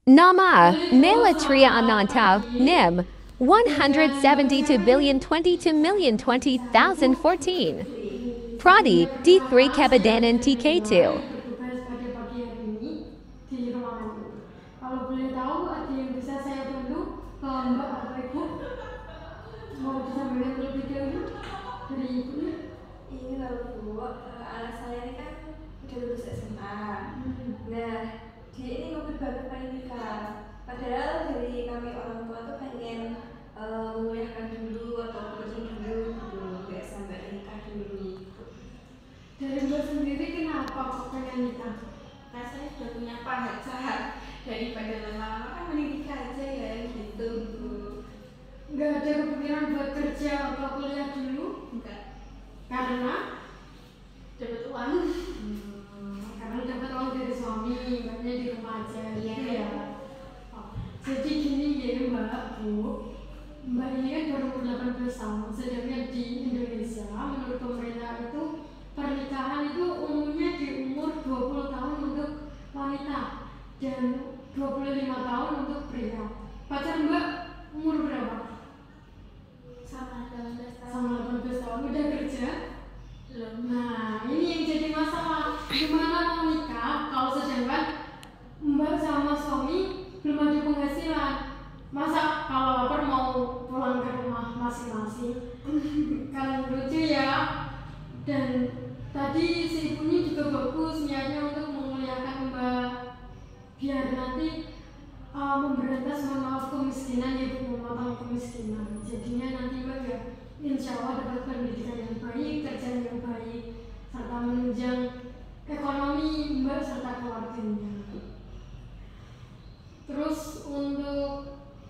Nama, Malatria Anantau, NIM, 172,022,020,014. Pradi, D3 Kabadanan TK2. Bertugas pada pagi hari ini di ruangan ini. Kalau boleh tahu, ada yang bisa saya bantu ke Mbak atau Ibu? Mau disampaikan terlebih dahulu dari Ibu nih? Ini loh Bu, anak saya ini kan udah lulus SMA. Nah, dia ini ngopi banget pengen nikah. Padahal dari kami orang tua tuh pengen menguliahkan dulu atau kerja dulu gitu, nggak sampai nikah dulu. Dari Mbak sendiri kenapa kok pengen nikah? Nah, saya sudah punya pacar, daripada lama-lama kan mending nikah aja ya gitu Bu. Nggak ada kepikiran buat kerja atau kuliah dulu? Enggak, Karena dapat uang. karena dapat uang dari suami, makanya di rumah aja Iya. gitu ya. Oh, jadi gini ya Mbak, Bu. Mbak ini kan baru 18 tahun, sedangkan di Indonesia menurut pemerintah itu pernikahan itu umumnya di umur 20 tahun untuk wanita dan 25 tahun untuk pria. Pacar Mbak umur berapa? Sama 18 tahun. Sama 18 tahun, udah kerja? Belum. Nah, ini yang jadi masalah. Gimana mau nikah kalau sedangkan Mbak sama suami belum ada penghasilan? Masa kalau lapar mau pulang ke rumah masing-masing? Kan lucu ya. Dan tadi si ibunya juga bagus niatnya untuk menguliakan Mbak biar nanti memberantas mohon maaf kemiskinan ya Bu, memotong kemiskinan. Jadinya nanti Mbak ya insya Allah dapat pendidikan yang baik, kerjaan yang baik, serta menunjang ekonomi Mbak serta keluarganya. Terus untuk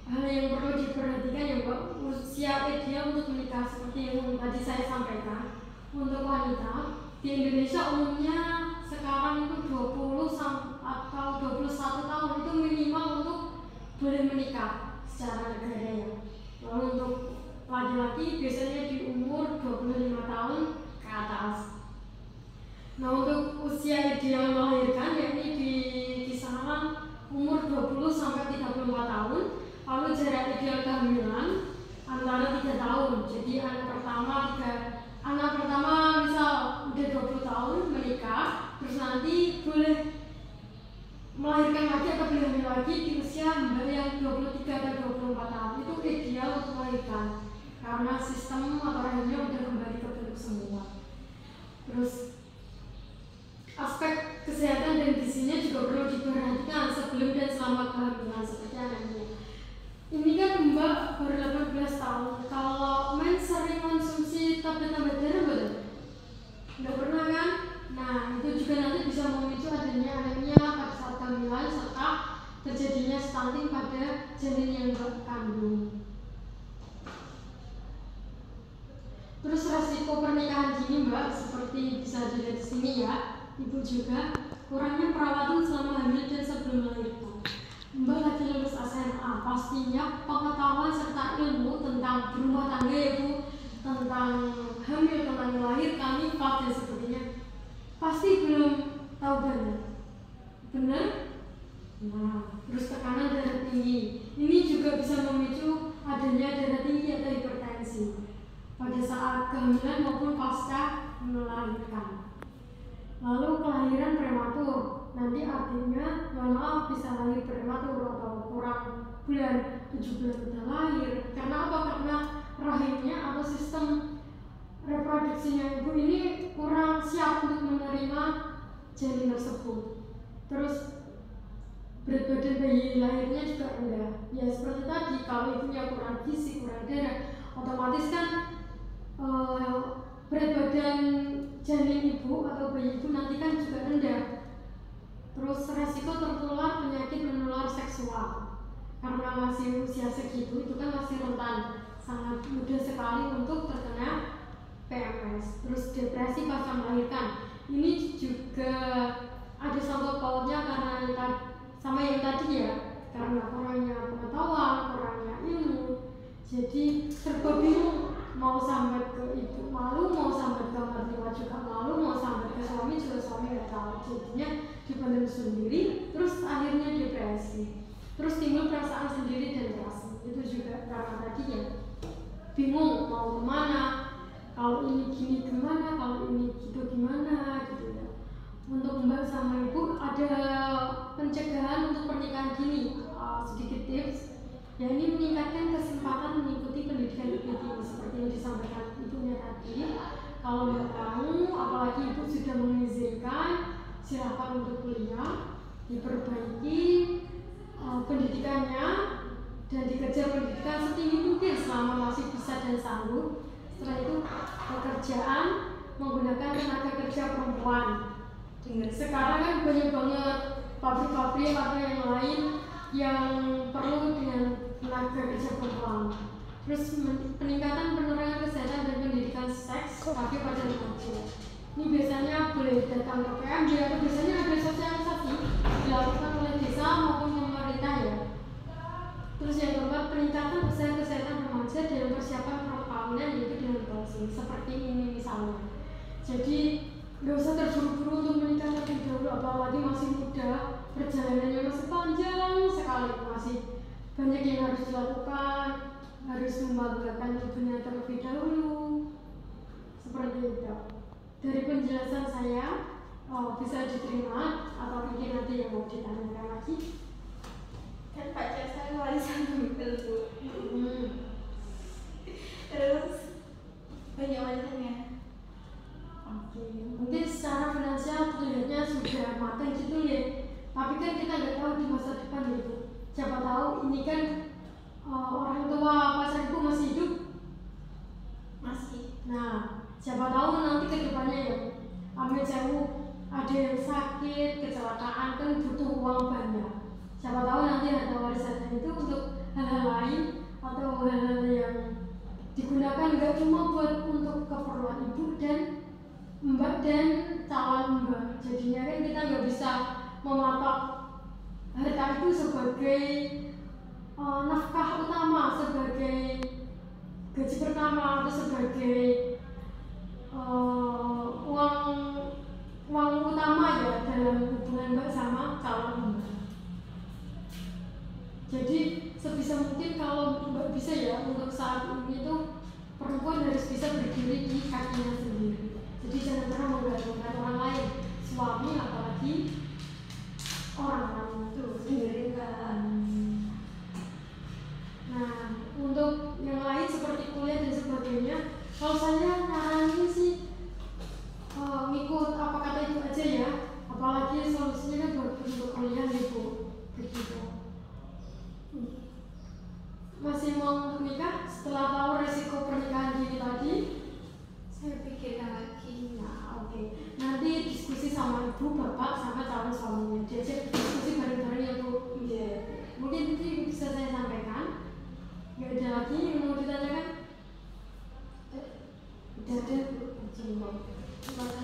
hal yang perlu diperhatikan ya Mbak, usia ideal untuk menikah seperti yang tadi saya sampaikan. Untuk wanita di Indonesia umumnya sekarang itu 20 atau 21 tahun itu minimal untuk boleh menikah secara negara ya. Lalu untuk laki-laki biasanya di umur 25 tahun ke atas. Nah, untuk usia ideal melahirkan yakni di kisaran umur 20 sampai 34 tahun. Lalu jarak ideal kehamilan antara 3 tahun. Jadi anak pertama misal udah 20 tahun menikah, terus nanti boleh melahirkan lagi atau boleh hamil lagi di usia Mbak yang 23 dan 24 tahun. Itu ideal untuk melahirkan karena sistem atau rahimnya udah kembali ke bentuk semua. Terus aspek kesehatan dan gizinya juga perlu diperhatikan sebelum dan selama kehamilan seperti anaknya. Ini kan Mbak baru 18 tahun. Kalau main sering konsumsi tablet-tablet darah betul? Nggak pernah kan? Nah, itu juga nanti bisa memicu adanya anaknya pada saat kehamilan serta terjadinya stunting pada janin yang Mbak kandung. Terus resiko pernikahan dini Mbak seperti bisa dilihat di sini ya, Ibu juga kurangnya perawatan selama hamil dan sebelum melahirkan. Mbak lagi lulus SMA, pastinya pengetahuan serta ilmu tentang berumah tangga ya Bu, tentang hamil, tentang melahirkan, nifas dan sebagainya pasti belum tahu banget. Benar? Nah, terus tekanan darah tinggi. Ini juga bisa memicu adanya darah tinggi atau hipertensi pada saat kehamilan maupun pasca melahirkan. Lalu kelahiran prematur. Nanti artinya mohon maaf bisa lahir prematur atau kurang bulan, 7 bulan sudah lahir. Karena apa? Karena rahimnya atau sistem reproduksinya ibu ini kurang siap untuk menerima janin tersebut. Terus berat badan bayi lahirnya juga rendah. Ya seperti tadi, kalau ibunya kurang gizi, kurang darah, otomatis kan berat badan janin ibu atau bayi ibu nanti kan juga rendah. Terus resiko tertular penyakit menular seksual karena masih usia segitu itu kan masih rentan, sangat mudah sekali untuk terkena PMS. Terus depresi pasca melahirkan ini juga ada sangkut pautnya karena sama yang tadi ya, karena kurangnya pengetahuan, kurangnya ilmu, jadi serba bingung, mau sambat ke ibu malu, mau sambat ke mertua juga malu, mau sambat ke suami juga suami nggak tahu, jadinya dipendam sendiri, terus akhirnya depresi. terus timbul perasaan sendiri dan terasa. Itu juga karena tadi ya bingung mau kemana, kalau ini gini gimana, kalau ini gitu gimana gitu ya. Untuk Mbak sama Ibu ada pencegahan untuk pernikahan dini, sedikit tips. Ya ini meningkatkan kesempatan mengikuti pendidikan lebih tinggi seperti yang disampaikan ibunya tadi. Kalau Mbak mau, apalagi Ibu sudah mengizinkan, silakan untuk kuliah, diperbaiki pendidikannya dan dikejar pendidikan setinggi mungkin selama masih bisa dan sanggup. Setelah itu pekerjaan menggunakan tenaga kerja perempuan. Sekarang kan banyak banget pabrik-pabrik atau yang lain yang perlu dengan tenaga kerja perempuan. Terus peningkatan penerangan kesehatan dan pendidikan seks bagi pada remaja. Ini biasanya boleh datang ke PMJ atau biasanya ada sosialisasi dilakukan oleh desa maupun pemerintah ya. Terus yang keempat, peningkatan kesehatan remaja dalam persiapan perkawinan yaitu dengan counseling seperti ini misalnya. Jadi nggak usah terburu-buru untuk menikah terlebih dahulu, apalagi masih muda, perjalanannya masih panjang sekali, masih banyak yang harus dilakukan, harus membanggakan ibunya terlebih dahulu, seperti itu. Dari penjelasan saya bisa diterima atau mungkin nanti yang mau ditanyakan lagi? Kan pacar saya warisan mobil Bu. Terus banyak warisannya. Oke, mungkin secara finansial terlihatnya sudah matang gitu ya. Tapi kan kita nggak tahu di masa depan ya Bu. Siapa tahu ini kan orang tua pacar Ibu masih hidup. Masih. Nah, siapa tahu nanti ke depannya ya. Amit jauh ada yang sakit, kecelakaan kan butuh uang banyak. Siapa tahu nanti harta warisannya itu untuk hal-hal lain atau hal-hal yang digunakan nggak cuma buat untuk keperluan Ibu dan Mbak dan calon Mbak. Jadinya kan kita nggak bisa mematok harta itu sebagai nafkah utama, sebagai gaji pertama atau sebagai uang utama ya dalam hubungan Mbak sama calon Mbak. Jadi sebisa mungkin kalau Mbak bisa ya untuk saat ini tuh perempuan harus bisa berdiri di kakinya sendiri. Jadi jangan pernah menggantungkan orang lain, suami apalagi orang lain itu sendiri kan. Nah untuk yang lain seperti kuliah dan sebagainya, kalau saya nyaranin sih ngikut apa kata Ibu aja ya. Apalagi solusinya kan bagus untuk kuliah Ibu, begitu. Masih mau menikah setelah tahu resiko pernikahan dini tadi? Saya pikirkan lagi. Nah, oke. Nanti diskusi sama Ibu, Bapak, sama calon suaminya. Diajak diskusi bareng-bareng ya Bu. Iya. Mungkin itu bisa saya sampaikan. Nggak ada lagi yang mau ditanyakan? Udah ada. Terima kasih.